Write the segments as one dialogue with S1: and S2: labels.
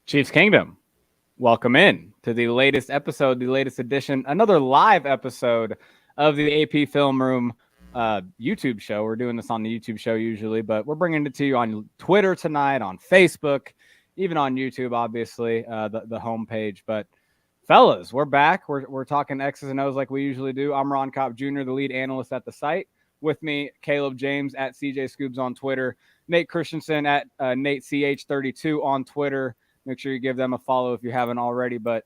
S1: Chiefs Kingdom, welcome in to the latest episode, the latest edition, another live episode of the AP Film Room YouTube show. We're doing this on the YouTube show usually, but we're bringing it to you on Twitter tonight, on Facebook, even on YouTube, obviously, the homepage. But fellas, we're back. We're talking X's and O's like we usually do. I'm Ron Kopp Jr., the lead analyst at the site. With me, Caleb James at CJ Scoobs on Twitter, Nate Christensen at NateCH32 on Twitter. Make sure you give them a follow if you haven't already. But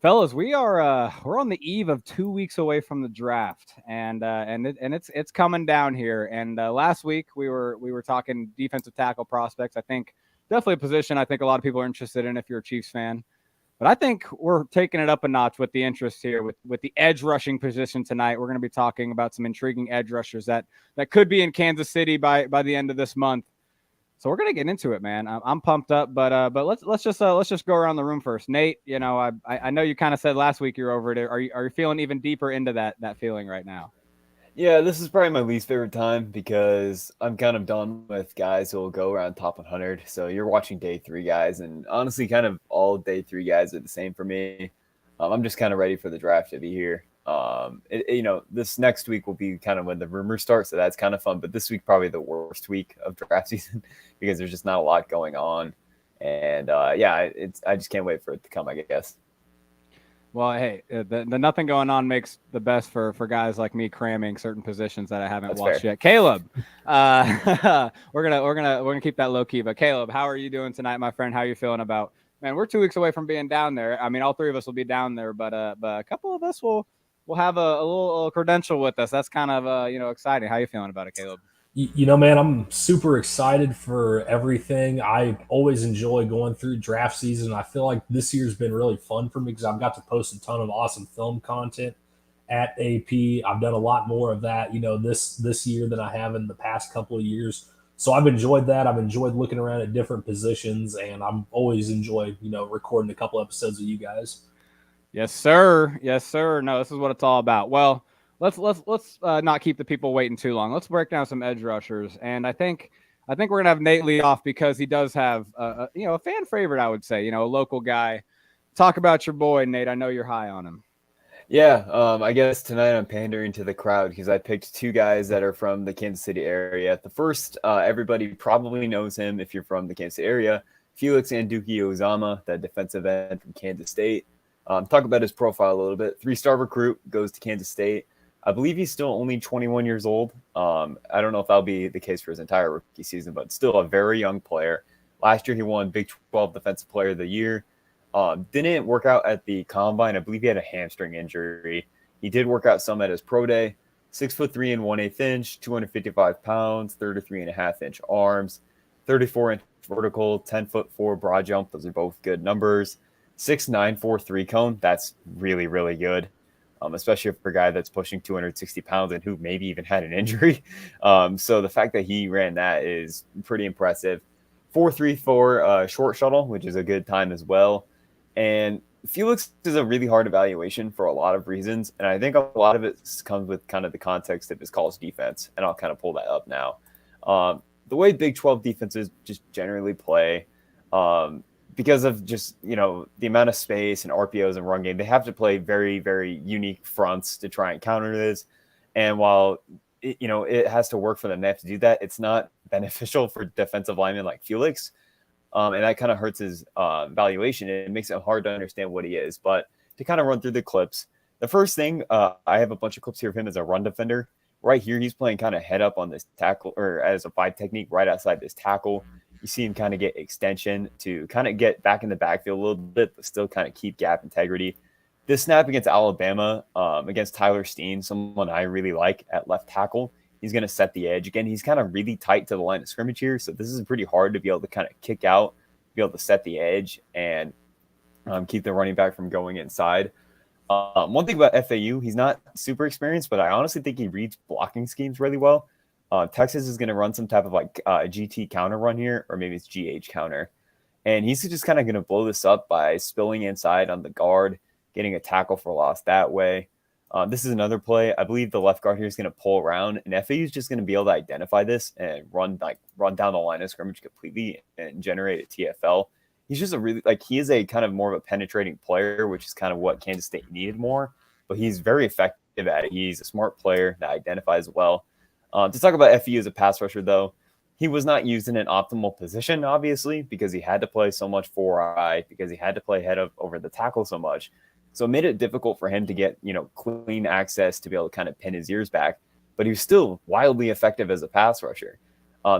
S1: fellas, we're on the eve of 2 weeks away from the draft, and it's coming down here. And last week we were talking defensive tackle prospects. I think definitely a position I think a lot of people are interested in if you're a Chiefs fan. But I think we're taking it up a notch with the interest here with the edge rushing position tonight. We're going to be talking about some intriguing edge rushers that could be in Kansas City by the end of this month. So we're gonna get into it, man. I'm pumped up, but let's just go around the room first. Nate, you know, I know you kind of said last week you're over it. Are you feeling even deeper into that feeling right now?
S2: Yeah, this is probably my least favorite time because I'm kind of done with guys who will go around top 100. So you're watching day three guys, and honestly, kind of all day three guys are the same for me. I'm just kind of ready for the draft to be here. This next week will be kind of when the rumors start, so that's kind of fun. But this week probably the worst week of draft season because there's just not a lot going on, and I just can't wait for it to come, I guess.
S1: Well, hey, the nothing going on makes the best for guys like me cramming certain positions that I haven't watched yet. Caleb, we're gonna keep that low key. But Caleb, how are you doing tonight, my friend? How are you feeling about? Man, we're 2 weeks away from being down there. I mean, all three of us will be down there, but a couple of us will have a little credential with us. That's kind of exciting. How are you feeling about it, Caleb?
S3: You know, man, I'm super excited for everything. I always enjoy going through draft season. I feel like this year's been really fun for me because I've got to post a ton of awesome film content at AP. I've done a lot more of that, this year than I have in the past couple of years. So I've enjoyed that. I've enjoyed looking around at different positions, and I'm always enjoyed, recording a couple episodes with you guys.
S1: Yes, sir. Yes, sir. No, this is what it's all about. Well, let's not keep the people waiting too long. Let's break down some edge rushers, and I think we're gonna have Nate lead off because he does have a fan favorite, I would say, a local guy. Talk about your boy, Nate. I know you're high on him.
S2: Yeah, I guess tonight I'm pandering to the crowd because I picked two guys that are from the Kansas City area. The first, everybody probably knows him if you're from the Kansas City area, Felix Anduki-Ozama, that defensive end from Kansas State. Talk about his profile a little bit. 3-star recruit, goes to Kansas State. I believe he's still only 21 years old. I don't know if that'll be the case for his entire rookie season, but still a very young player. Last year, he won Big 12 Defensive Player of the Year. Didn't work out at the combine. I believe he had a hamstring injury. He did work out some at his pro day. 6'3" and 1/8 inch, 255 pounds, 33.5-inch arms, 34-inch vertical, 10'4" broad jump. Those are both good numbers. 6'9", 4.3 cone. That's really, really good. Especially for a guy that's pushing 260 pounds and who maybe even had an injury. So the fact that he ran that is pretty impressive. 4.34 short shuttle, which is a good time as well. And Felix is a really hard evaluation for a lot of reasons. And I think a lot of it comes with kind of the context of his college defense. And I'll kind of pull that up now. The way Big 12 defenses just generally play, because of just, the amount of space and RPOs and run game, they have to play very, very unique fronts to try and counter this. And while, it has to work for them, they have to do that. It's not beneficial for defensive linemen like Felix. And that kind of hurts his valuation. It makes it hard to understand what he is. But to kind of run through the clips. The first thing, I have a bunch of clips here of him as a run defender. Right here, he's playing kind of head up on this tackle, or as a 5 technique right outside this tackle. You see him kind of get extension to kind of get back in the backfield a little bit, but still kind of keep gap integrity. This snap against Alabama, against Tyler Steen, someone I really like at left tackle. He's going to set the edge. Again, he's kind of really tight to the line of scrimmage here, so this is pretty hard to be able to kind of kick out, be able to set the edge, and keep the running back from going inside. One thing about FAU, he's not super experienced, but I honestly think he reads blocking schemes really well. Texas is going to run some type of like GT counter run here, or maybe it's GH counter. And he's just kind of going to blow this up by spilling inside on the guard, getting a tackle for loss that way. This is another play. I believe the left guard here is going to pull around, and FAU is just going to be able to identify this and run down the line of scrimmage completely and generate a TFL. He's just he is a kind of more of a penetrating player, which is kind of what Kansas State needed more, but he's very effective at it. He's a smart player that identifies well. To talk about FAU as a pass rusher, though, he was not used in an optimal position, obviously, because he had to play so much 4-eye, because he had to play over the tackle so much. So it made it difficult for him to get, clean access to be able to kind of pin his ears back. But he was still wildly effective as a pass rusher.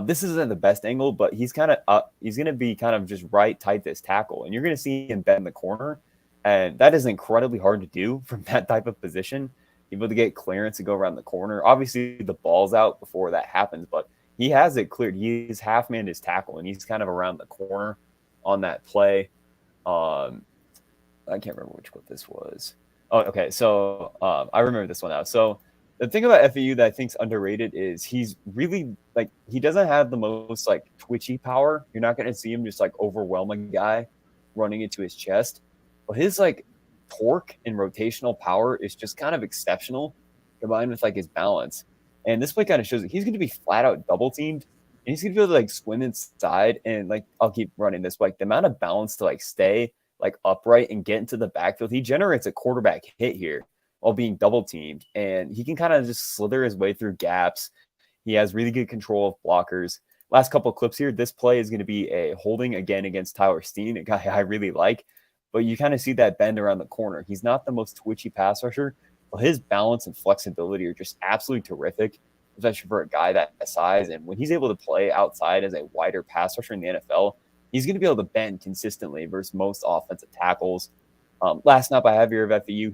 S2: This isn't the best angle, but he's kind of he's going to be kind of just right tight this tackle. And you're going to see him bend the corner. And that is incredibly hard to do from that type of position. Able to get clearance to go around the corner. Obviously, the ball's out before that happens, but he has it cleared. He's half-manned his tackle, and he's kind of around the corner on that play. I can't remember which clip this was. Oh, okay. So I remember this one now. So the thing about FAU that I think is underrated is he's really he doesn't have the most twitchy power. You're not going to see him just overwhelm a guy running into his chest. But his torque and rotational power is just kind of exceptional combined with his balance. And this play kind of shows that he's going to be flat out double teamed. And he's going to be able to swim inside. And I'll keep running this. The amount of balance to stay upright and get into the backfield, he generates a quarterback hit here while being double teamed, and he can kind of just slither his way through gaps. He has really good control of blockers. Last couple of clips here, this play is going to be a holding again against Tyler Steen, a guy I really like, but you kind of see that bend around the corner. He's not the most twitchy pass rusher, but his balance and flexibility are just absolutely terrific, especially for a guy that size. And when he's able to play outside as a wider pass rusher in the NFL, he's going to be able to bend consistently versus most offensive tackles. Last snap I have here of FAU,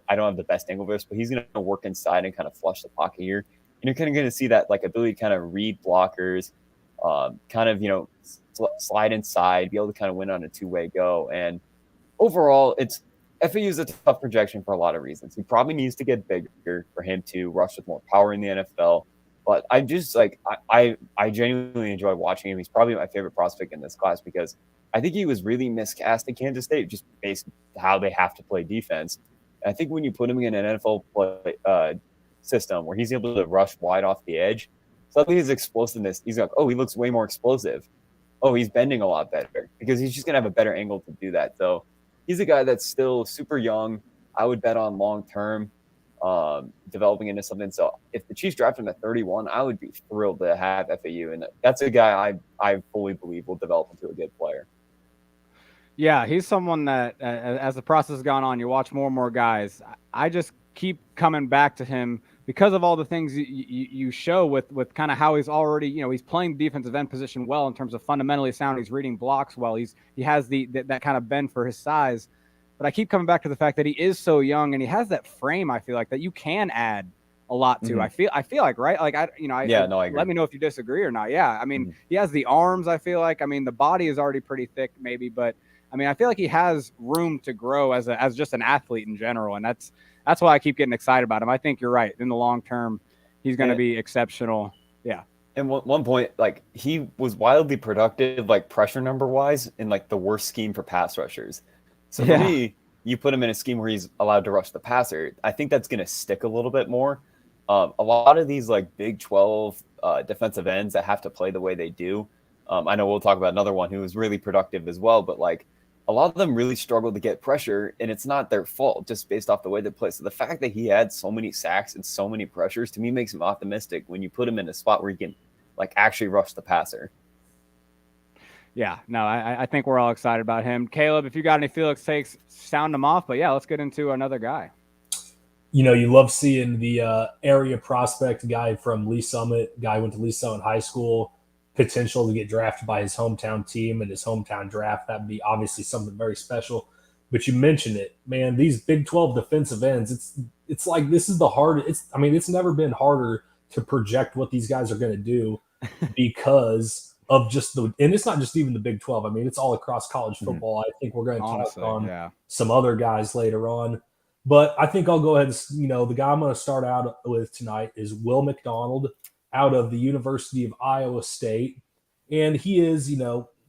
S2: I don't have the best angle for this, but he's going to work inside and kind of flush the pocket here. And you're kind of going to see that ability to kind of read blockers, slide inside, be able to kind of win on a two-way go. And overall, FAU is a tough projection for a lot of reasons. He probably needs to get bigger for him to rush with more power in the NFL. But I just I genuinely enjoy watching him. He's probably my favorite prospect in this class because I think he was really miscast in Kansas State just based on how they have to play defense. And I think when you put him in an NFL system where he's able to rush wide off the edge, suddenly his explosiveness, he's like, oh, he looks way more explosive. Oh, he's bending a lot better because he's just going to have a better angle to do that. So he's a guy that's still super young. I would bet on long-term developing into something. So if the Chiefs draft him at 31, I would be thrilled to have FAU. And that's a guy I fully believe will develop into a good player.
S1: Yeah, he's someone that, as the process has gone on, you watch more and more guys. I just keep coming back to him because of all the things you show with kind of how he's already, he's playing defensive end position well in terms of fundamentally sound. He's reading blocks well. He has that kind of bend for his size. But I keep coming back to the fact that he is so young and he has that frame, I feel like, that you can add a lot to. Mm-hmm. I feel like, right? I agree. Let me know if you disagree or not. Yeah. I mean, he has the arms, I feel like. I mean, the body is already pretty thick maybe, but I mean, I feel like he has room to grow as just an athlete in general. And that's why I keep getting excited about him. I think you're right. In the long term, he's going to be exceptional. Yeah.
S2: And one point, he was wildly productive, pressure number wise in the worst scheme for pass rushers. So for me, you put him in a scheme where he's allowed to rush the passer. I think that's going to stick a little bit more. A lot of these Big 12 defensive ends that have to play the way they do. I know we'll talk about another one who was really productive as well, but a lot of them really struggle to get pressure, and it's not their fault just based off the way they play. So the fact that he had so many sacks and so many pressures to me makes him optimistic when you put him in a spot where he can actually rush the passer.
S1: Yeah, no, I think we're all excited about him. Caleb, if you got any Felix takes, sound them off. But yeah, let's get into another guy.
S3: You love seeing the area prospect guy from Lee Summit, guy went to Lee Summit High School, potential to get drafted by his hometown team and his hometown draft. That'd be obviously something very special. But you mentioned it, man. These Big 12 defensive ends, it's like this is the hard. It's never been harder to project what these guys are going to do because of just and it's not just even the Big 12. I mean, it's all across college football. I think we're going to talk on some other guys later on. But I think I'll go ahead and, the guy I'm going to start out with tonight is Will McDonald out of the University of Iowa State. And he is,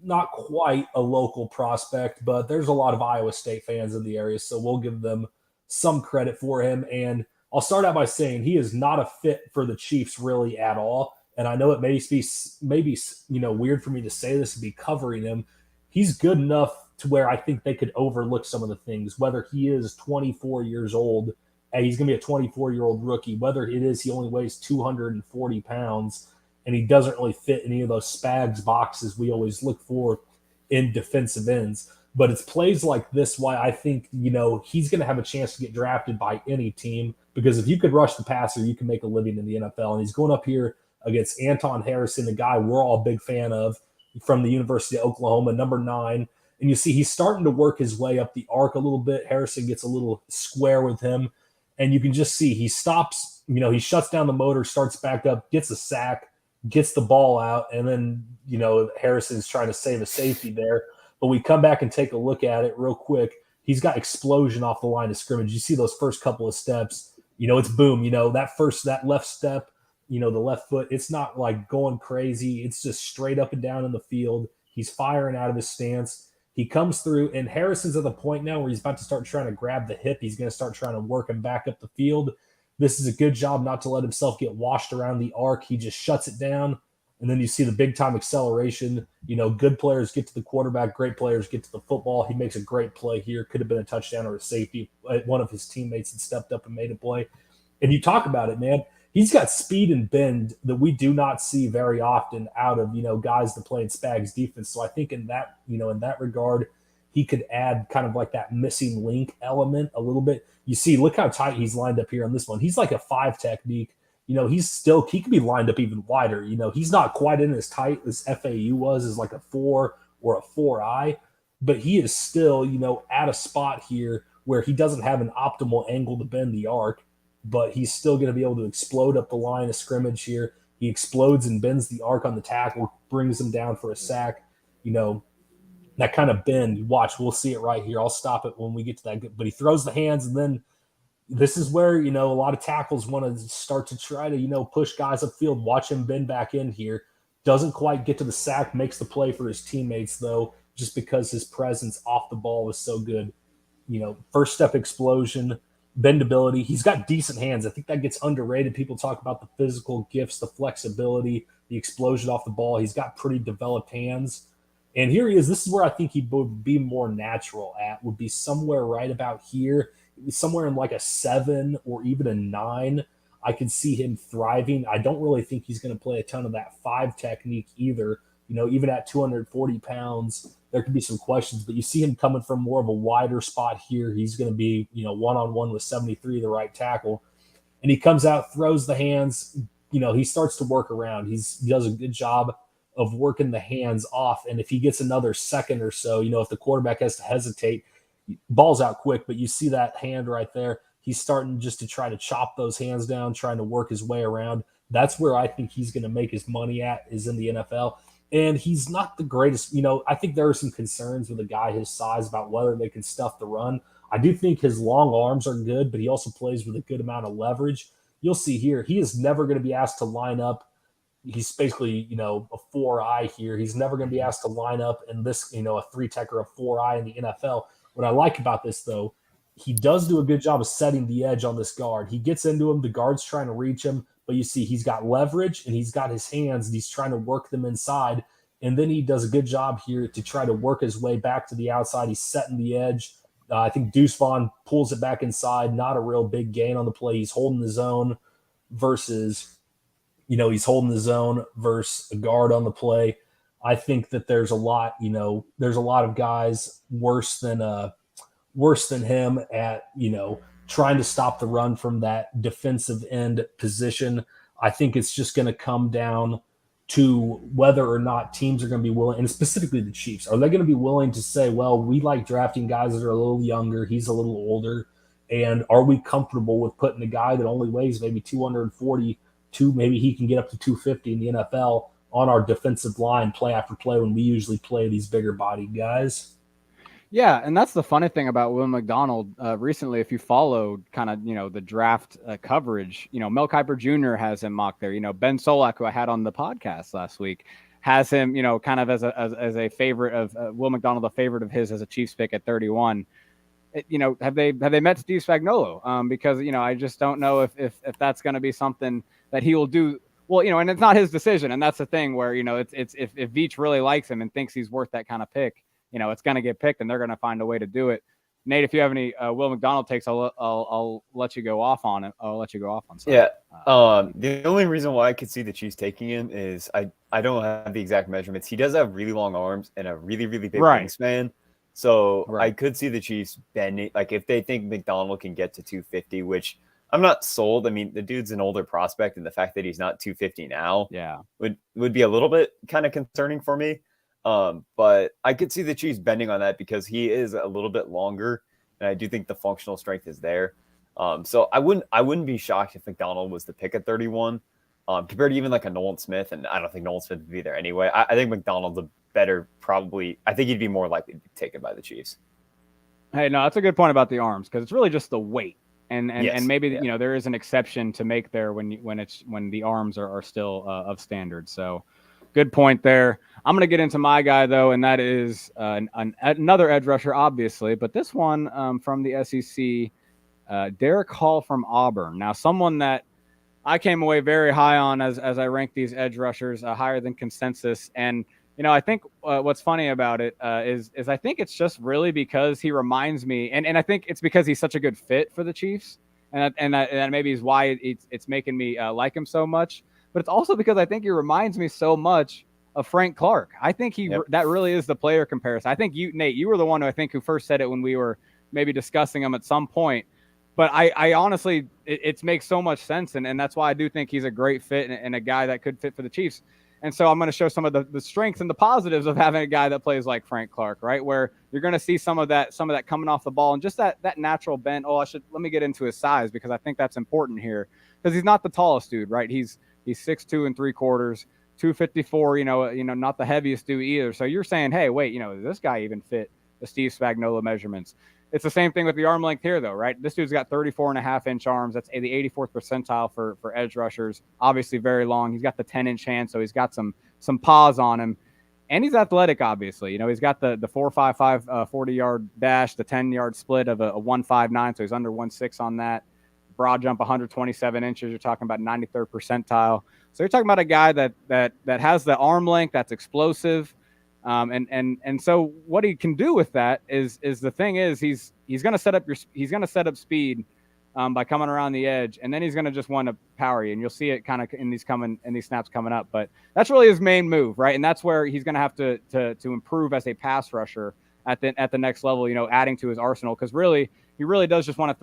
S3: not quite a local prospect, but there's a lot of Iowa State fans in the area. So we'll give them some credit for him. And I'll start out by saying he is not a fit for the Chiefs really at all. And I know it may be weird for me to say this and be covering him. He's good enough to where I think they could overlook some of the things, whether he is 24 years old and he's going to be a 24-year-old rookie, whether it is he only weighs 240 pounds and he doesn't really fit any of those Spags boxes we always look for in defensive ends. But it's plays like this why I think, he's going to have a chance to get drafted by any team, because if you could rush the passer, you can make a living in the NFL. And he's going up here against Anton Harrison, a guy we're all a big fan of from the University of Oklahoma, number 9. And you see he's starting to work his way up the arc a little bit. Harrison gets a little square with him. And you can just see he stops, he shuts down the motor, starts back up, gets a sack, gets the ball out. And then, Harrison's trying to save a safety there. But we come back and take a look at it real quick. He's got explosion off the line of scrimmage. You see those first couple of steps, it's boom. That left step, the left foot, it's not like going crazy. It's just straight up and down in the field. He's firing out of his stance. He comes through, and Harrison's at the point now where he's about to start trying to grab the hip. He's going to start trying to work him back up the field. This is a good job not to let himself get washed around the arc. He just shuts it down, and then you see the big-time acceleration. Good players get to the quarterback. Great players get to the football. He makes a great play here. Could have been a touchdown or a safety. One of his teammates had stepped up and made a play. And you talk about it, man. He's got speed and bend that we do not see very often out of, guys that play in Spags defense. So I think in that regard, he could add kind of like that missing link element a little bit. You see, look how tight he's lined up here on this one. He's like a 5 technique. He could be lined up even wider. He's not quite in as tight as FAU was, as like a 4 or a 4i, but he is still, at a spot here where he doesn't have an optimal angle to bend the arc, but he's still going to be able to explode up the line of scrimmage here. He explodes and bends the arc on the tackle, brings him down for a sack. That kind of bend, watch, we'll see it right here. I'll stop it when we get to that. But he throws the hands, and then this is where, a lot of tackles want to start to try to, push guys upfield. Watch him bend back in here. Doesn't quite get to the sack, makes the play for his teammates, though, just because his presence off the ball was so good. First step explosion, bendability. He's got decent hands. I think that gets underrated. People talk about the physical gifts, the flexibility, the explosion off the ball. He's got pretty developed hands. And here he is. This is where I think he would be more natural at, would be somewhere right about here, somewhere in like a 7 or even a 9. I could see him thriving. I don't really think he's going to play a ton of that 5 technique either. Even at 240 pounds, there could be some questions, but you see him coming from more of a wider spot here. He's going to be, one-on-one with 73, the right tackle. And he comes out, throws the hands. He starts to work around. He does a good job of working the hands off. And if he gets another second or so, if the quarterback has to hesitate, ball's out quick, but you see that hand right there. He's starting just to try to chop those hands down, trying to work his way around. That's where I think he's going to make his money at, is in the NFL. And he's not the greatest. I think there are some concerns with a guy his size about whether they can stuff the run. I do think his long arms are good, but he also plays with a good amount of leverage. You'll see here, he is never going to be asked to line up. He's basically, a 4i here. He's never going to be asked to line up in this, a 3-tech or a 4i in the NFL. What I like about this, though, he does do a good job of setting the edge on this guard. He gets into him. The guard's trying to reach him. But you see he's got leverage and he's got his hands and he's trying to work them inside. And then he does a good job here to try to work his way back to the outside. He's setting the edge. I think Deuce Vaughn pulls it back inside. Not a real big gain on the play. He's holding the zone versus a guard on the play. I think that there's a lot of guys worse than him at, trying to stop the run from that defensive end position. I think it's just going to come down to whether or not teams are going to be willing, and specifically the Chiefs, are they going to be willing to say, well, we like drafting guys that are a little younger, he's a little older, and are we comfortable with putting a guy that only weighs maybe 240 to maybe he can get up to 250 in the NFL on our defensive line play after play when we usually play these bigger bodied guys?
S1: Yeah, and that's the funny thing about Will McDonald. Recently, if you followed kind of the draft coverage, Mel Kiper Jr. has him mocked there. Ben Solak, who I had on the podcast last week, has him kind of as a favorite of Will McDonald, a favorite of his as a Chiefs pick at 31. Have they met Steve Spagnuolo? Because I just don't know if that's going to be something that he will do. Well, and it's not his decision, and that's the thing where it's if Veach really likes him and thinks he's worth that kind of pick, it's going to get picked, and they're going to find a way to do it. Nate, if you have any Will McDonald takes, I'll let you go off on it. I'll let you go off on something.
S2: Yeah. The only reason why I could see the Chiefs taking him is I don't have the exact measurements. He does have really long arms and a really, really big wingspan. So I could see the Chiefs bending, like if they think McDonald can get to 250, which I'm not sold. I mean, the dude's an older prospect, and the fact that he's not 250 now would be a little bit kind of concerning for me. But I could see the Chiefs bending on that because he is a little bit longer, and I do think the functional strength is there. So I wouldn't be shocked if McDonald was the pick at 31, compared to even like a Nolan Smith, and I don't think Nolan Smith would be there anyway. I think McDonald's a better probably. I think he'd be more likely to be taken by the Chiefs.
S1: Hey, no, that's a good point about the arms because it's really just the weight, and maybe there is an exception to make there when the arms are still of standard. So. Good point there. I'm going to get into my guy, though, and that is another edge rusher, obviously, but this one from the SEC, Derek Hall from Auburn. Now, someone that I came away very high on as I ranked these edge rushers higher than consensus. And, I think what's funny about it is I think it's just really because he reminds me, and I think it's because he's such a good fit for the Chiefs, and that maybe is why it's making me like him so much. But it's also because I think he reminds me so much of Frank Clark. I think that really is the player comparison. I think Nate, you were the one who first said it when we were maybe discussing him at some point. But I honestly, it makes so much sense. And that's why I do think he's a great fit and a guy that could fit for the Chiefs. And so I'm going to show some of the strengths and the positives of having a guy that plays like Frank Clark, right? Where you're going to see some of that coming off the ball and just that natural bend. Let me get into his size because I think that's important here because he's not the tallest dude, right? He's 6'2 3/4, 254, not the heaviest dude either. So you're saying, hey, wait, does this guy even fit the Steve Spagnuolo measurements? It's the same thing with the arm length here, though, right? This dude's got 34.5-inch arms. That's the 84th percentile for edge rushers. Obviously very long. He's got the 10-inch hand, so he's got some paws on him. And he's athletic, obviously. He's got the 4.55 40-yard dash, the 10-yard split of a 1.59, so he's under 1.6 on that. Broad jump 127 inches. You're talking about 93rd percentile. So you're talking about a guy that has the arm length, that's explosive, and so what he can do with that is the thing is he's going to set up speed by coming around the edge, and then he's going to just want to power you, and you'll see it kind of in these snaps coming up. But that's really his main move, right? And that's where he's going to have to improve as a pass rusher at the next level. Adding to his arsenal because he really does just want to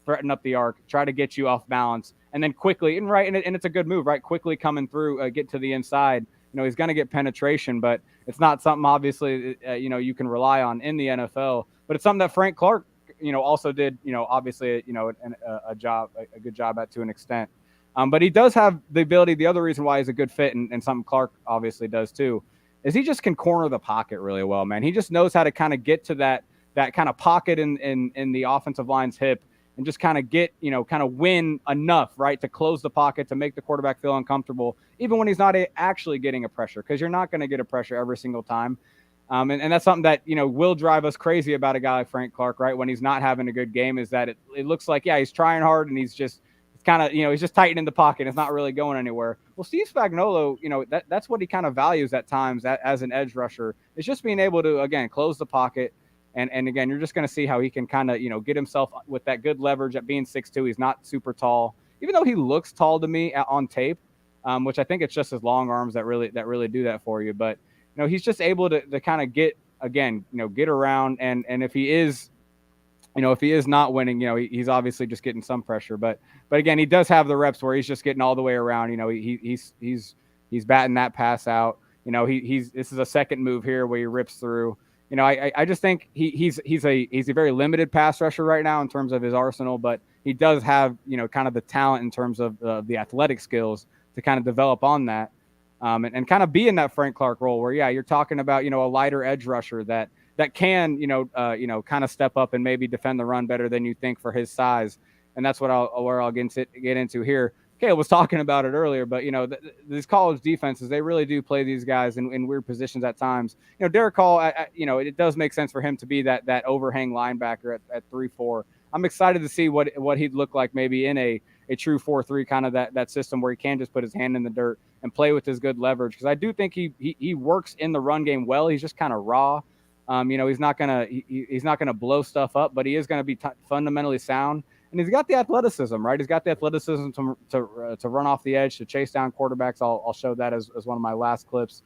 S1: threaten up the arc, try to get you off balance, and then quickly and it's a good move, right? Quickly coming through, get to the inside. He's going to get penetration, but it's not something obviously you can rely on in the NFL. But it's something that Frank Clark, also did, obviously, a good job at to an extent. But he does have the ability. The other reason why he's a good fit, and something Clark obviously does too, is he just can corner the pocket really well, man. He just knows how to kind of get to that kind of pocket in the offensive line's hip. And just kind of get, kind of win enough, right, to close the pocket, to make the quarterback feel uncomfortable, even when he's not actually getting a pressure, because you're not going to get a pressure every single time. And that's something that, will drive us crazy about a guy like Frank Clark, right, when he's not having a good game, is that it looks like, he's trying hard and he's just kind of, he's just tightening the pocket. It's not really going anywhere. Well, Steve Spagnuolo, that's what he kind of values at times as an edge rusher, is just being able to, again, close the pocket. And again, you're just going to see how he can kind of, get himself with that good leverage at being 6'2". He's not super tall, even though he looks tall to me on tape, which I think it's just his long arms that really do that for you. But he's just able to kind of get around, and if he is, if he is not winning, he's obviously just getting some pressure. But again, he does have the reps where he's just getting all the way around. He's batting that pass out. This is a second move here where he rips through. I just think he's a very limited pass rusher right now in terms of his arsenal, but he does have kind of the talent in terms of the athletic skills to kind of develop on that, and kind of be in that Frank Clark role where you're talking about a lighter edge rusher that can kind of step up and maybe defend the run better than you think for his size, and that's what I'll get into here. Caleb was talking about it earlier, but these college defenses, they really do play these guys in weird positions at times. Derek Hall, it does make sense for him to be that overhang linebacker at 3-4. I'm excited to see what he'd look like maybe in a true 4-3 kind of that system where he can just put his hand in the dirt and play with his good leverage, because I do think he works in the run game well. He's just kind of raw. He's not gonna blow stuff up, but he is gonna be fundamentally sound. And he's got the athleticism, right? He's got the athleticism to run off the edge, to chase down quarterbacks. I'll show that as one of my last clips,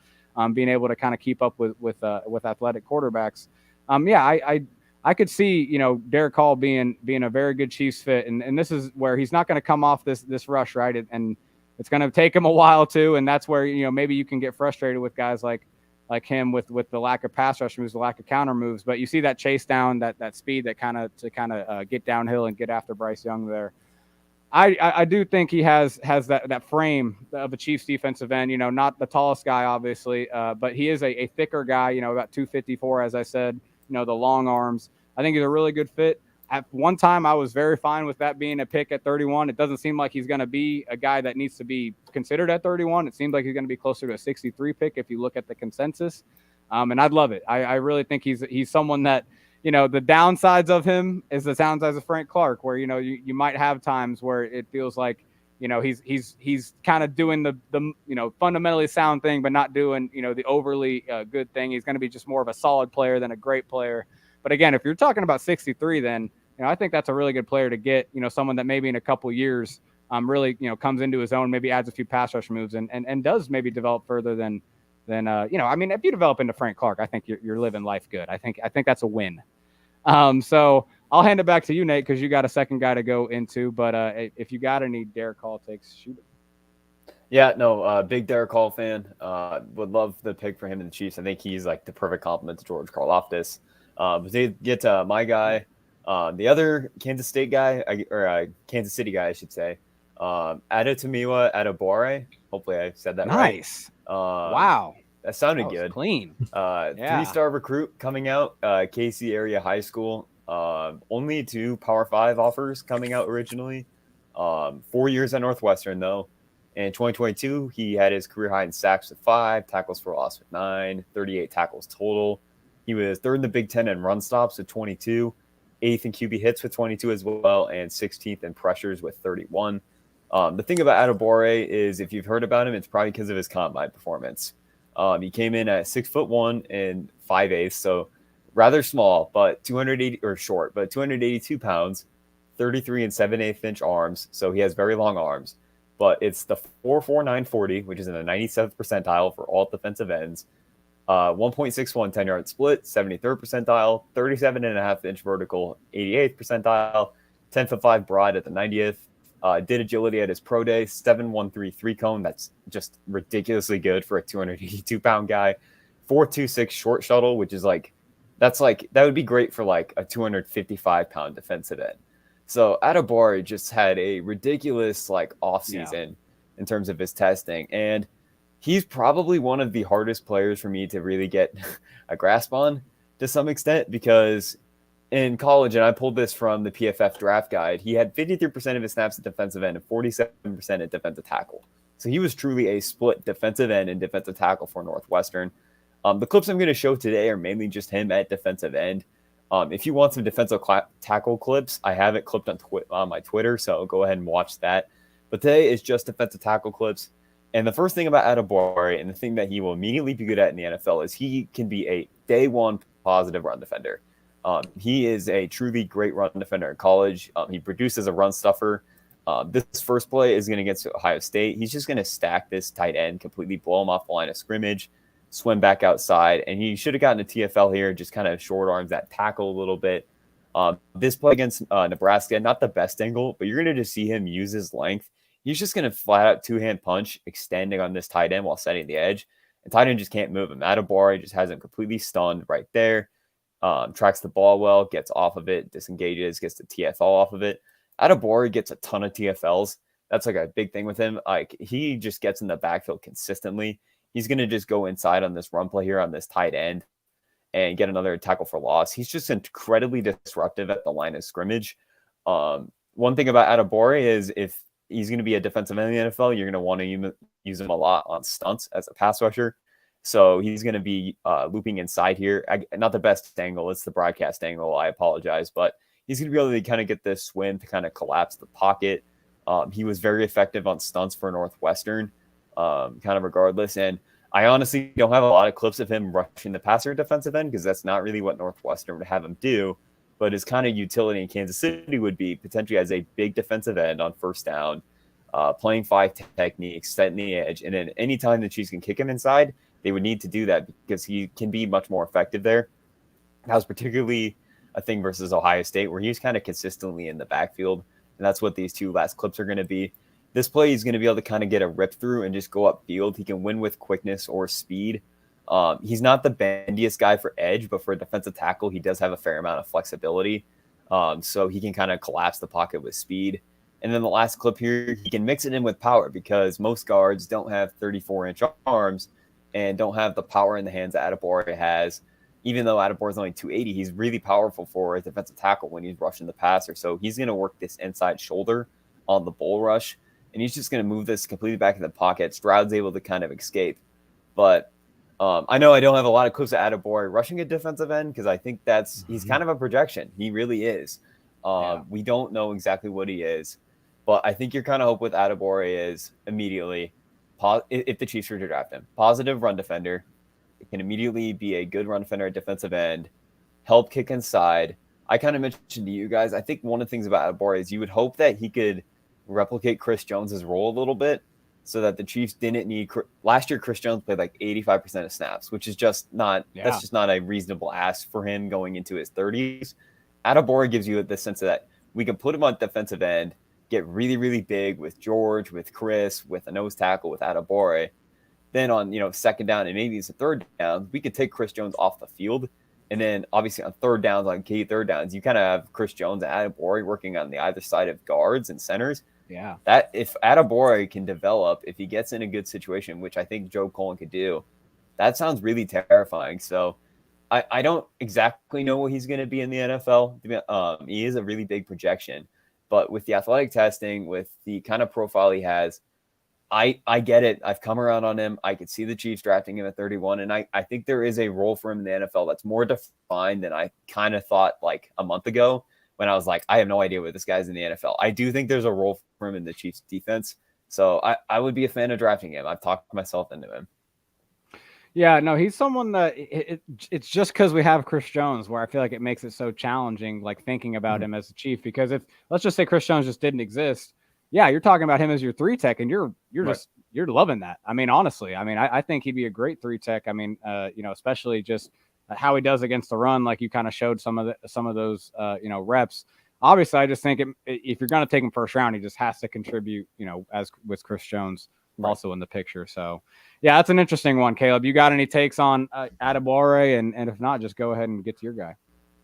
S1: being able to kind of keep up with athletic quarterbacks. I could see Derek Hall being a very good Chiefs fit, and this is where he's not going to come off this rush, right? And it's going to take him a while too, and that's where maybe you can get frustrated with guys like him with the lack of pass rush moves, the lack of counter moves. But you see that chase down, that speed that kind of get downhill and get after Bryce Young there. I do think he has that frame of a Chiefs defensive end, not the tallest guy, obviously, but he is a thicker guy, about 254, as I said, the long arms. I think he's a really good fit. At one time, I was very fine with that being a pick at 31. It doesn't seem like he's going to be a guy that needs to be considered at 31. It seems like he's going to be closer to a 63 pick if you look at the consensus. And I'd love it. I really think he's someone that, the downsides of him is the downsides of Frank Clark, where, you might have times where it feels like, he's kind of doing the fundamentally sound thing, but not doing, the overly good thing. He's going to be just more of a solid player than a great player. But again, if you're talking about 63, then I think that's a really good player to get. Someone that maybe in a couple years really comes into his own, maybe adds a few pass rush moves, and does maybe develop further than if you develop into Frank Clark, I think you're living life good. I think that's a win. So I'll hand it back to you, Nate, because you got a second guy to go into. But if you got any Derek Hall takes, shoot it.
S2: Yeah, no, big Derek Hall fan. Would love the pick for him in the Chiefs. I think he's like the perfect complement to George Karlaftis. But they get my guy, the other Kansas State guy, or Kansas City guy, I should say, Adetomiwa Adebawore. Hopefully I said that right.
S1: Nice. Wow.
S2: That sounded good.
S1: Clean.
S2: 3-star recruit coming out, KC area high school. Only 2 Power 5 offers coming out originally. 4 years at Northwestern, though. In 2022, he had his career high in sacks with 5, tackles for loss with 9, 38 tackles total. He was 3rd in the Big Ten in run stops with 22, 8th in QB hits with 22 as well, and 16th in pressures with 31. The thing about Adebawore is, if you've heard about him, it's probably because of his combine performance. He came in at 6'1" and 5/8, so rather small, but 282 pounds, 33 and 7/8 inch arms. So he has very long arms, but it's the 4.4940, which is in the 97th percentile for all defensive ends. 1.61 10-yard split, 73rd percentile, 37.5 inch vertical, 88th percentile, 10'5" broad at the 90th. Did agility at his pro day, 7.13 3-cone. That's just ridiculously good for a 282-pound guy. 4.26 short shuttle, which is that would be great for like a 255-pound defensive end. So Adebawore just had a ridiculous offseason in terms of his testing, and he's probably one of the hardest players for me to really get a grasp on to some extent, because in college, and I pulled this from the PFF draft guide, he had 53% of his snaps at defensive end and 47% at defensive tackle. So he was truly a split defensive end and defensive tackle for Northwestern. The clips I'm going to show today are mainly just him at defensive end. If you want some defensive tackle clips, I have it clipped on my Twitter, so go ahead and watch that. But today is just defensive tackle clips. And the first thing about Adebawore, and the thing that he will immediately be good at in the NFL, is he can be a day one positive run defender. He is a truly great run defender in college. He produced as a run stuffer. This first play is going to get to Ohio State. He's just going to stack this tight end, completely blow him off the line of scrimmage. swim back outside, and he should have gotten a TFL here, just kind of short arms that tackle a little bit. This play against Nebraska, not the best angle, but you're going to just see him use his length. He's just going to flat out two-hand punch, extending on this tight end while setting the edge. And tight end just can't move him. Adebawore just has him completely stunned right there. Tracks the ball well, gets off of it, disengages, gets the TFL off of it. Adebawore gets a ton of TFLs. That's like a big thing with him. Like, he just gets in the backfield consistently. He's going to just go inside on this run play here on this tight end and get another tackle for loss. He's just incredibly disruptive at the line of scrimmage. One thing about Adebawore is if he's going to be a defensive end in the NFL, you're going to want to use him a lot on stunts as a pass rusher. So he's going to be looping inside here. Not the best angle. It's the broadcast angle. I apologize. But he's going to be able to kind of get this swim to kind of collapse the pocket. He was very effective on stunts for Northwestern, kind of regardless. And I honestly don't have a lot of clips of him rushing the passer defensive end because that's not really what Northwestern would have him do. But his kind of utility in Kansas City would be potentially as a big defensive end on first down, playing 5 techniques, setting the edge. And then anytime the Chiefs can kick him inside, they would need to do that because he can be much more effective there. That was particularly a thing versus Ohio State where he's kind of consistently in the backfield. And that's what these two last clips are going to be. This play, he's going to be able to kind of get a rip through and just go upfield. He can win with quickness or speed. He's not the bendiest guy for edge, but for a defensive tackle, he does have a fair amount of flexibility. So he can kind of collapse the pocket with speed. And then the last clip here, he can mix it in with power because most guards don't have 34-inch arms and don't have the power in the hands that Adebawore has. Even though Adebawore is only 280, he's really powerful for a defensive tackle when he's rushing the passer. So he's going to work this inside shoulder on the bull rush, and he's just going to move this completely back in the pocket. Stroud's able to kind of escape. But I know I don't have a lot of clips of Adebawore rushing a defensive end because I think he's kind of a projection. He really is. We don't know exactly what he is. But I think your kind of hope with Adebawore is immediately, if the Chiefs were to draft him, positive run defender. It can immediately be a good run defender at defensive end, help kick inside. I kind of mentioned to you guys, I think one of the things about Adebawore is you would hope that he could replicate Chris Jones's role a little bit so that the Chiefs didn't need – last year Chris Jones played like 85% of snaps, which is just not that's just not a reasonable ask for him going into his 30s. Adebawore gives you the sense that we can put him on defensive end, get really, really big with George, with Chris, with a nose tackle, with Adebawore. Then on, second down and maybe it's a third down, we could take Chris Jones off the field. And then obviously on third downs, on key third downs, you kind of have Chris Jones and Adebawore working on the either side of guards and centers.
S1: Yeah.
S2: That if Adebawore can develop, if he gets in a good situation, which I think Joe Cullen could do, that sounds really terrifying. So I don't exactly know what he's going to be in the NFL. He is a really big projection. But with the athletic testing, with the kind of profile he has, I get it. I've come around on him. I could see the Chiefs drafting him at 31. And I think there is a role for him in the NFL that's more defined than I kind of thought like a month ago when I was like, I have no idea what this guy's in the NFL. I do think there's a role for him in the Chiefs defense. So I would be a fan of drafting him. I've talked myself into him.
S1: Yeah, no, he's someone that it's just because we have Chris Jones where I feel like it makes it so challenging, like thinking about him as a Chief, because if let's just say Chris Jones just didn't exist. Yeah, you're talking about him as your 3 tech, and you're right. You're loving that. I mean, honestly, I think he'd be a great 3 tech. I mean, especially just how he does against the run, like you kind of showed some of those reps. Obviously, I just think if you're going to take him first round, he just has to contribute, as with Chris Jones also in the picture. So, yeah, that's an interesting one, Caleb. You got any takes on Adebawore? And if not, just go ahead and get to your guy.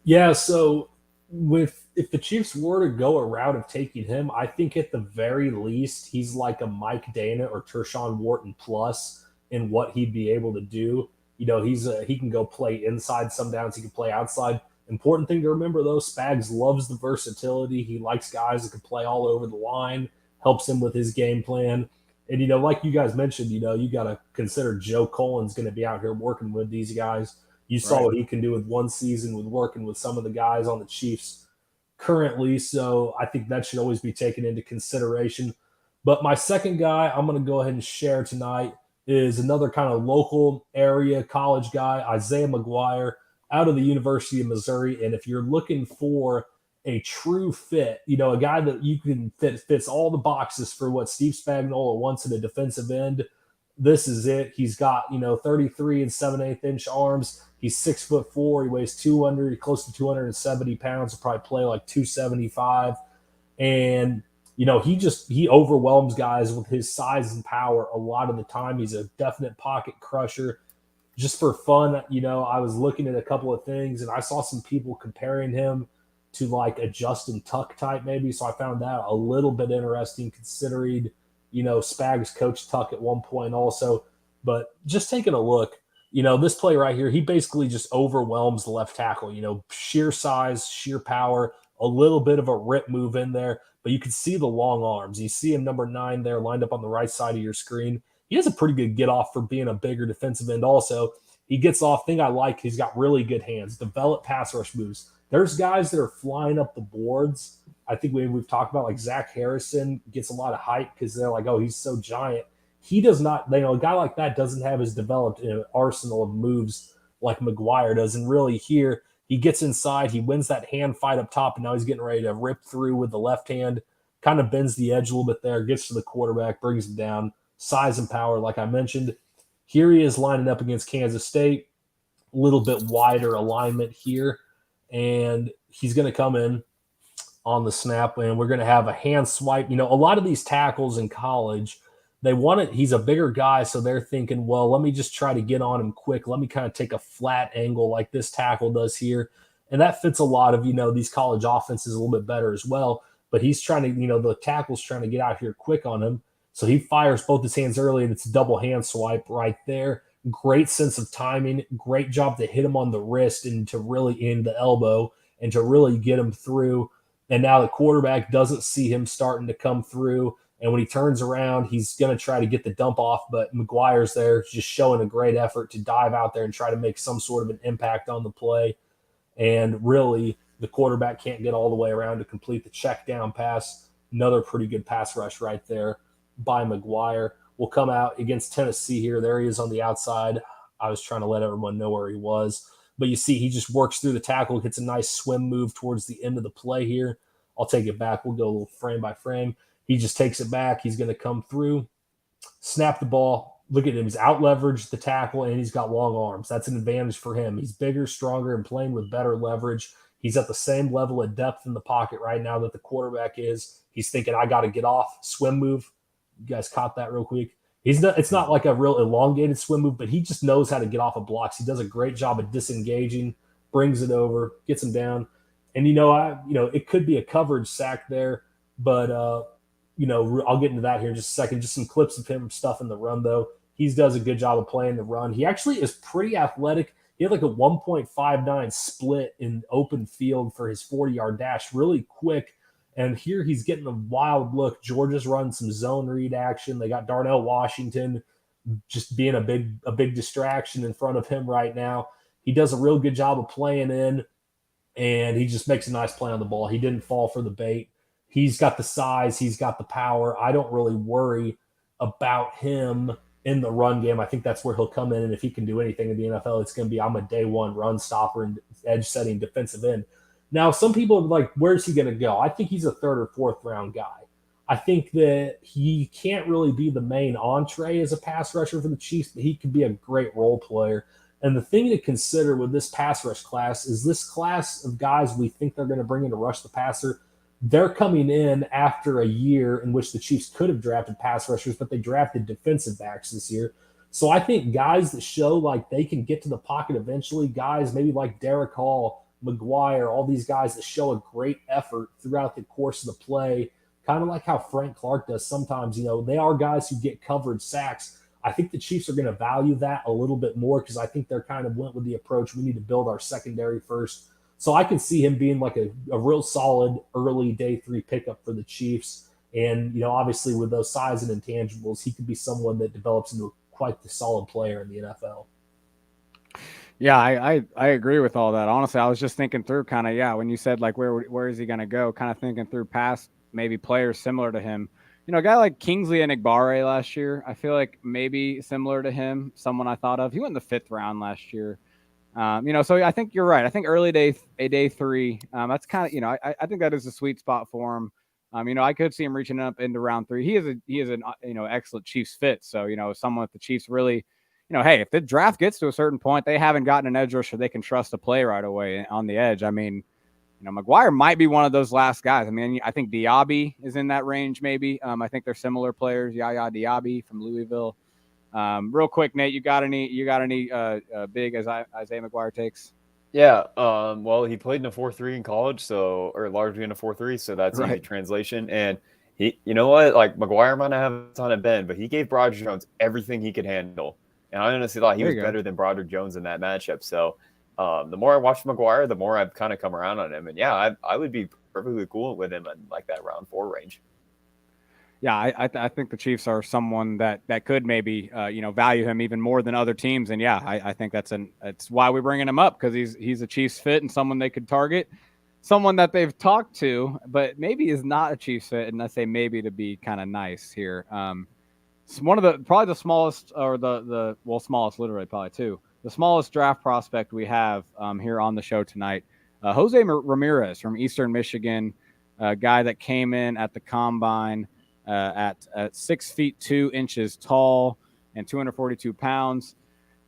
S3: Yeah, so if the Chiefs were to go a route of taking him, I think at the very least he's like a Mike Dana or Tershawn Wharton plus in what he'd be able to do. He can go play inside some downs, he can play outside. Important thing to remember though, Spags loves the versatility. He likes guys that can play all over the line, helps him with his game plan. And like you guys mentioned, you got to consider Joe Cullen's going to be out here working with these guys. You saw what he can do with one season with working with some of the guys on the Chiefs currently. So I think that should always be taken into consideration. But my second guy I'm going to go ahead and share tonight is another kind of local area college guy, Isaiah McGuire, out of the University of Missouri. And if you're looking for a true fit, a guy that you can fits all the boxes for what Steve Spagnuolo wants in a defensive end, this is it. He's got, 33 and 7/8 inch arms. He's 6'4". He weighs 200, close to 270 pounds. He'll probably play like 275. And, he overwhelms guys with his size and power a lot of the time. He's a definite pocket crusher. Just for fun, I was looking at a couple of things and I saw some people comparing him to like a Justin Tuck type, maybe. So I found that a little bit interesting considering, Spags coached Tuck at one point also. But just taking a look, this play right here, he basically just overwhelms the left tackle, sheer size, sheer power, a little bit of a rip move in there. But you can see the long arms. You see him number 9 there lined up on the right side of your screen. He has a pretty good get off for being a bigger defensive end also. He gets off. Thing I like, he's got really good hands, develop pass rush moves. There's guys that are flying up the boards. I think we've talked about like Zach Harrison gets a lot of hype because they're like, oh, he's so giant. He does not, a guy like that doesn't have as developed an arsenal of moves like McGuire does. And really here, he gets inside, he wins that hand fight up top, and now he's getting ready to rip through with the left hand, kind of bends the edge a little bit there, gets to the quarterback, brings him down. Size and power, like I mentioned. Here he is lining up against Kansas State, a little bit wider alignment here, and he's going to come in on the snap, and we're going to have a hand swipe. A lot of these tackles in college, they want it. He's a bigger guy, so they're thinking, well, let me just try to get on him quick. Let me kind of take a flat angle like this tackle does here, and that fits a lot of these college offenses a little bit better as well. But he's trying to, the tackle's trying to get out here quick on him. So he fires both his hands early, and it's a double hand swipe right there. Great sense of timing. Great job to hit him on the wrist and to really in the elbow and to really get him through. And now the quarterback doesn't see him starting to come through. And when he turns around, he's going to try to get the dump off, but McGuire's there just showing a great effort to dive out there and try to make some sort of an impact on the play. And really, the quarterback can't get all the way around to complete the check down pass. Another pretty good pass rush right there by McGuire. Will come out against Tennessee here. There he is on the outside. I was trying to let everyone know where he was. But you see, he just works through the tackle, gets a nice swim move towards the end of the play here. I'll take it back. We'll go a little frame by frame. He just takes it back. He's going to come through, snap the ball. Look at him. He's out-leveraged the tackle, and he's got long arms. That's an advantage for him. He's bigger, stronger, and playing with better leverage. He's at the same level of depth in the pocket right now that the quarterback is. He's thinking, I got to get off, swim move. You guys caught that real quick. It's not like a real elongated swim move, but he just knows how to get off of blocks. He does a great job of disengaging, brings it over, gets him down. And it could be a coverage sack there, but I'll get into that here in just a second. Just some clips of him stuff in the run though. He does a good job of playing the run. He actually is pretty athletic. He had like a 1.59 split in open field for his 40-yard dash, really quick. And here he's getting a wild look. Georgia's running some zone read action. They got Darnell Washington just being a big distraction in front of him right now. He does a real good job of playing in, and he just makes a nice play on the ball. He didn't fall for the bait. He's got the size. He's got the power. I don't really worry about him in the run game. I think that's where he'll come in, and if he can do anything in the NFL, it's going to be I'm a day one run stopper and edge-setting defensive end. Now, some people are like, where's he going to go? I think he's a 3rd or 4th round guy. I think that he can't really be the main entree as a pass rusher for the Chiefs, but he could be a great role player. And the thing to consider with this pass rush class is this class of guys we think they're going to bring in to rush the passer, they're coming in after a year in which the Chiefs could have drafted pass rushers, but they drafted defensive backs this year. So I think guys that show like they can get to the pocket eventually, guys maybe like Derek Hall, McGuire, all these guys that show a great effort throughout the course of the play, kind of like how Frank Clark does sometimes. They are guys who get covered sacks. I think the Chiefs are going to value that a little bit more because I think they're kind of went with the approach, we need to build our secondary first. So I can see him being like a real solid early day 3 pickup for the Chiefs. And, obviously with those size and intangibles, he could be someone that develops into quite the solid player in the NFL.
S1: Yeah, I agree with all that. Honestly, I was just thinking through kind of, when you said like where is he going to go, kind of thinking through past maybe players similar to him. A guy like Kingsley Enagbare last year, I feel like maybe similar to him, someone I thought of. He went in the 5th round last year. So I think you're right. I think early day 3, that's kind of, I think that is a sweet spot for him. I could see him reaching up into round 3. He is an excellent Chiefs fit. So, someone that the Chiefs really, hey, if the draft gets to a certain point, they haven't gotten an edge rusher they can trust to play right away on the edge. I mean, McGuire might be one of those last guys. I mean, I think Diaby is in that range maybe. I think they're similar players. Yaya Diaby from Louisville. Real quick, Nate, you got any big as Isaiah McGuire takes?
S2: Yeah. Well, he played in a 4-3 in college, or largely in a 4-3, so that's easy translation. And he, you know what, like McGuire might not have a ton of bend, but he gave Broderick Jones everything he could handle. And I honestly thought he was better than Broderick Jones in that matchup. So the more I watched McGuire, the more I've kind of come around on him. And yeah, I would be perfectly cool with him in like that round 4 range.
S1: Yeah, I think the Chiefs are someone that could maybe value him even more than other teams, and yeah, I think that's why we're bringing him up, because he's a Chiefs fit and someone they could target, someone that they've talked to, but maybe is not a Chiefs fit, and I say maybe to be kind of nice here. It's one of probably the smallest, or the smallest literally probably too, the smallest draft prospect we have here on the show tonight, Jose Ramirez from Eastern Michigan, a guy that came in at the combine. At 6 feet 2 inches tall and 242 pounds.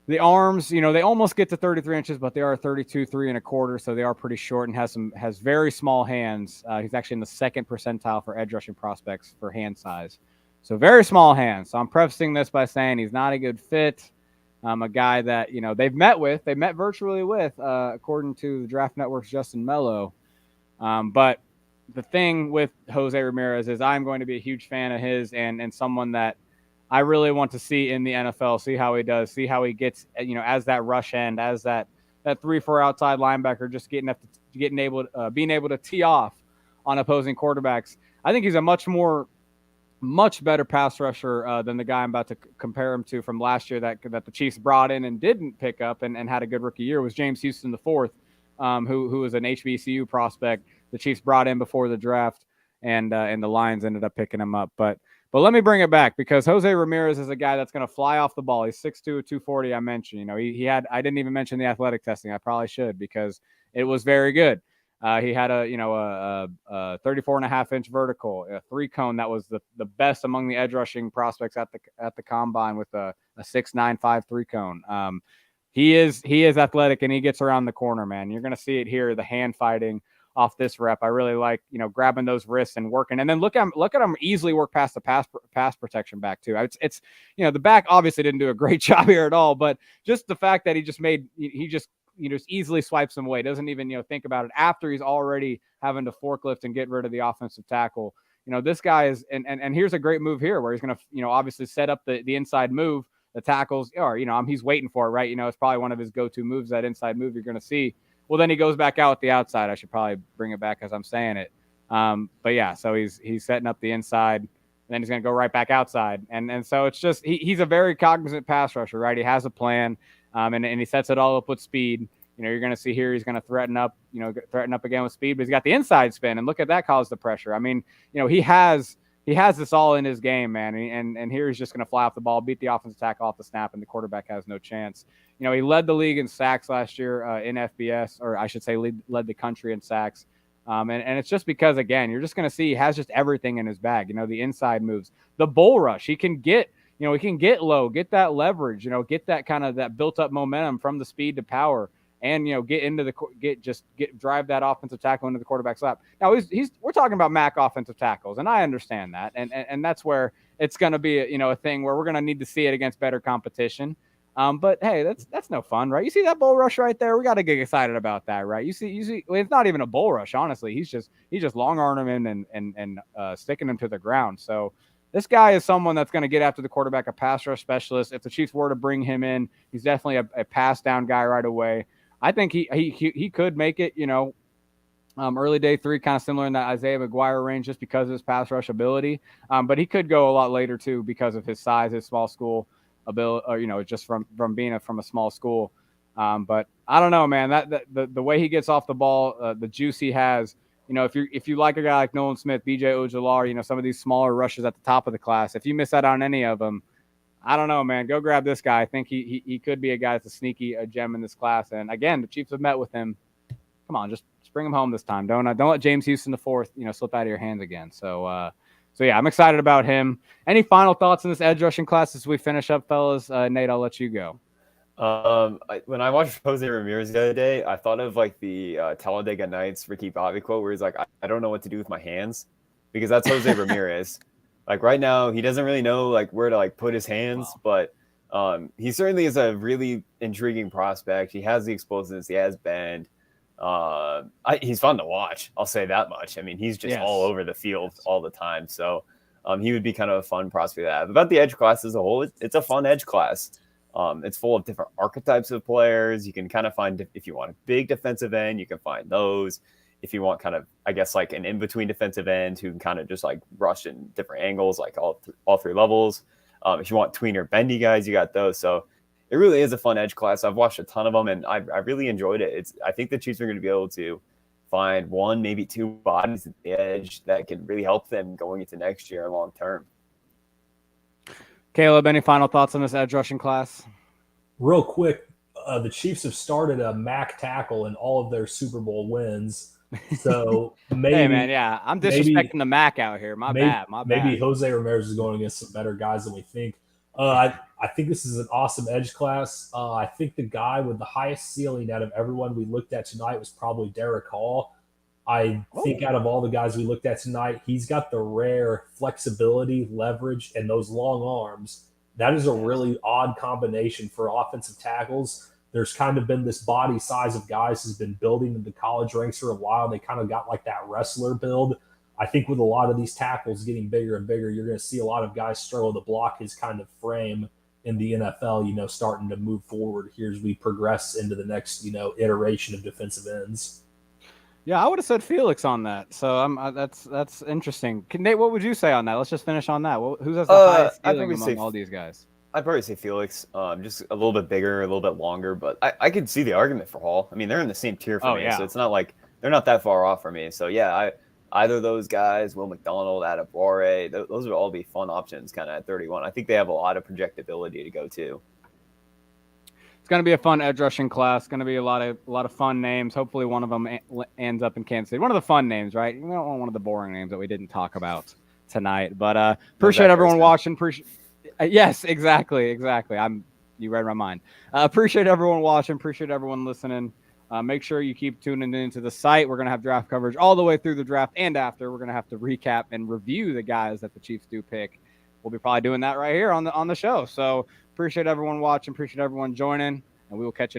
S1: The arms, they almost get to 33 inches, but they are 32, 3 1/4, so they are pretty short, and has very small hands. He's actually in the 2nd percentile for edge rushing prospects for hand size. So very small hands. So I'm prefacing this by saying he's not a good fit. A guy that, they met virtually with, according to the Draft Network's Justin Mello. But the thing with Jose Ramirez is I'm going to be a huge fan of his, and someone that I really want to see in the NFL, see how he does, see how he gets, as that rush end, as that 3-4 outside linebacker, just being able to tee off on opposing quarterbacks. I think he's a much better pass rusher than the guy I'm about to compare him to from last year that the Chiefs brought in and didn't pick up and had a good rookie year, was James Houston IV, who was an HBCU prospect the Chiefs brought in before the draft, and the Lions ended up picking him up. But let me bring it back, because Jose Ramirez is a guy that's going to fly off the ball. He's 6'2", 240. I mentioned, I didn't even mention the athletic testing. I probably should, because it was very good. He had a 34.5-inch vertical, a 3-cone that was the best among the edge rushing prospects at the combine, with a 6'9", 5'3" cone. He is athletic, and he gets around the corner, man. You're going to see it here, the hand fighting off this rep. I really like, grabbing those wrists and working, and then look at him easily work past the pass protection back too. It's the back obviously didn't do a great job here at all, but just the fact that he just easily swipes him away, doesn't even think about it after he's already having to forklift and get rid of the offensive tackle. This guy is, and here's a great move here where he's going to obviously set up the inside move. The tackles, or he's waiting for it, right? It's probably one of his go-to moves, that inside move you're going to see. Well, then he goes back out the outside. I should probably bring it back as I'm saying it. But yeah, so he's setting up the inside, and then he's going to go right back outside. And so it's just, he's a very cognizant pass rusher, right? He has a plan, and he sets it all up with speed. You're going to see here, he's going to threaten up again with speed, but he's got the inside spin, and look at that, cause the pressure. I mean, he has this all in his game, man. And here he's just going to fly off the ball, beat the offensive tackle off the snap, and the quarterback has no chance. He led the league in sacks last year in FBS, or I should say led the country in sacks. And it's just because, again, you're just going to see he has just everything in his bag. The inside moves, the bull rush. He can get low, get that leverage, get that kind of that built up momentum from the speed to power. And drive that offensive tackle into the quarterback's lap. Now we're talking about MAC offensive tackles, and I understand that, and that's where it's going to be a thing where we're going to need to see it against better competition. But hey, that's no fun, right? You see that bull rush right there? We got to get excited about that, right? You see, well, it's not even a bull rush, honestly. He's just long arming him and sticking him to the ground. So this guy is someone that's going to get after the quarterback, a pass rush specialist. If the Chiefs were to bring him in, he's definitely a pass down guy right away. I think he could make it, early day 3, kind of similar in that Isaiah McGuire range, just because of his pass rush ability. But he could go a lot later too, because of his size, his small school ability, or just from being from a small school. But I don't know, man. The way he gets off the ball, the juice he has. If you like a guy like Nolan Smith, BJ Ojulari, some of these smaller rushers at the top of the class, if you miss out on any of them, I don't know, man. Go grab this guy. I think he could be a guy that's a sneaky gem in this class. And again, the Chiefs have met with him. Come on, just bring him home this time. Don't let James Houston the fourth, slip out of your hands again. So yeah, I'm excited about him. Any final thoughts on this edge rushing class as we finish up, fellas? Nate, I'll let you go.
S2: When I watched Jose Ramirez the other day, I thought of like the Talladega Nights Ricky Bobby quote where he's like, I don't know what to do with my hands, because that's Jose Ramirez. Like right now, he doesn't really know like where to like put his hands, but he certainly is a really intriguing prospect. He has the explosiveness, he has bend. He's fun to watch. I'll say that much. I mean, he's just all over the field all the time. So he would be kind of a fun prospect to have. About the edge class as a whole, it's a fun edge class. It's full of different archetypes of players. You can kind of find, if you want a big defensive end, you can find those. If you want kind of, I guess, like an in-between defensive end who can kind of just like rush in different angles, like all three levels. If you want tweener bendy guys, you got those. So it really is a fun edge class. I've watched a ton of them, and I really enjoyed it. I think the Chiefs are going to be able to find one, maybe two bodies at the edge that can really help them going into next year long term.
S1: Caleb, any final thoughts on this edge rushing class?
S3: Real quick, the Chiefs have started a MAC tackle in all of their Super Bowl wins. So maybe,
S1: hey man, yeah, I'm disrespecting the MAC out here. My bad.
S3: Maybe Jose Ramirez is going against some better guys than we think. I think this is an awesome edge class. I think the guy with the highest ceiling out of everyone we looked at tonight was probably Derek Hall. I think out of all the guys we looked at tonight, he's got the rare flexibility, leverage, and those long arms. That is a really odd combination for offensive tackles. There's kind of been this body size of guys who's been building in the college ranks for a while. They kind of got like that wrestler build. I think with a lot of these tackles getting bigger and bigger, you're going to see a lot of guys struggle to block his kind of frame in the NFL, starting to move forward here as we progress into the next, iteration of defensive ends.
S1: Yeah, I would have said Felix on that. So that's interesting. Nate, what would you say on that? Let's just finish on that. Who has the highest ceiling among all these guys?
S2: I'd probably say Felix, just a little bit bigger, a little bit longer, but I could see the argument for Hall. I mean, they're in the same tier for me, so it's not like they're not that far off for me. So yeah, either of those guys, Will McDonald, Adebawore, those would all be fun options kind of at 31. I think they have a lot of projectability to go to.
S1: It's going to be a fun edge rushing class. Going to be a lot of fun names. Hopefully one of them ends up in Kansas City. One of the fun names, right? We don't want one of the boring names that we didn't talk about tonight. But appreciate everyone watching. Yes, exactly. You read my mind. Appreciate everyone watching. Appreciate everyone listening. Make sure you keep tuning into the site. We're going to have draft coverage all the way through the draft and after. We're going to have to recap and review the guys that the Chiefs do pick. We'll be probably doing that right here on the show. So appreciate everyone watching. Appreciate everyone joining, and we will catch you